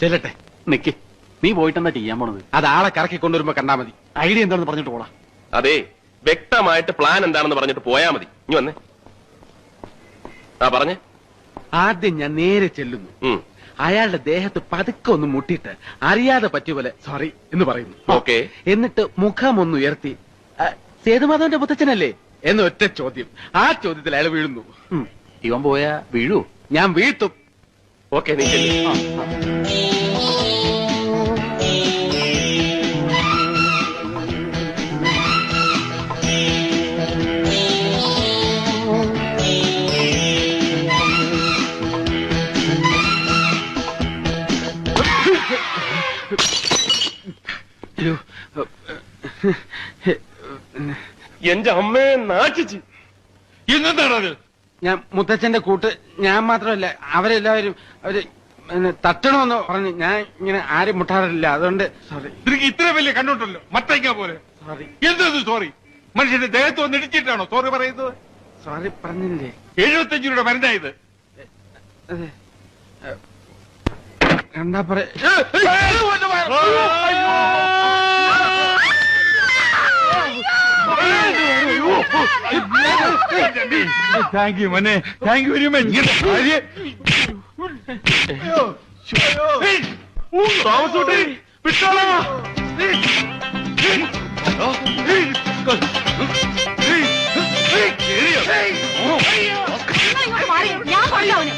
ചെല്ലട്ടെ, നിക്ക്. നീ പോയിട്ടെന്താ ചെയ്യാൻ പോണത്? അത് ആളെ കറക്കി കൊണ്ടുവരുമ്പോ കണ്ടാ മതി. ഐഡിയ എന്താണെന്ന് പറഞ്ഞിട്ട് പോടാ. അതെ, വ്യക്തമായിട്ട് പ്ലാൻ എന്താണെന്ന് പറഞ്ഞിട്ട് പോയാ മതി. ഇനി വന്നേ. പറഞ്ഞേ. ആദ്യം ഞാൻ നേരെ ചെല്ലുന്നു. അയാളുടെ ദേഹത്ത് പതുക്കെ ഒന്ന് മുട്ടിയിട്ട് അറിയാതെ പറ്റിയ പോലെ സോറി എന്ന് പറയുന്നു. ഓക്കെ. എന്നിട്ട് മുഖം ഒന്ന് ഉയർത്തി സേതുമാധവന്റെ മുത്തച്ഛനല്ലേ എന്ന് ഒറ്റ ചോദ്യം. ആ ചോദ്യത്തിൽ അയാൾ വീഴുന്നു. ഇവൻ പോയാ വീഴൂ? ഞാൻ വീഴ്ത്തും. ഓക്കെ, നീ ചെല്ലു. എന്റെ അമ്മയെ നാട്ടിച്ച്. ഇന്നെന്താണത്? ഞാൻ മുത്തച്ഛന്റെ കൂട്ട്. ഞാൻ മാത്രമല്ല, അവരെല്ലാവരും അവര് തട്ടണമെന്ന് പറഞ്ഞ് ഞാൻ ഇങ്ങനെ ആരും മുട്ടാറില്ല. അതുകൊണ്ട് സോറി. നിനക്ക് ഇത്ര വലിയ കണ്ടുണ്ടല്ലോ, മത്തയ്ക്ക പോലെ. സോറി. എന്തത് സോറി? മനുഷ്യന്റെ ദേഹത്ത് വന്ന് ഇടിച്ചിട്ടാണോ സോറി പറയുന്നത്? സോറി പറഞ്ഞില്ലേ? 75 രൂപയുടെ മരുന്നായത്. അതെ, കണ്ടാ പറ. താങ്ക് യു മനെ, താങ്ക് യു വെരി മച്ച്. താമസൂട്ടി വിട്ടോളാ. ഞാൻ കൊല്ലവന്.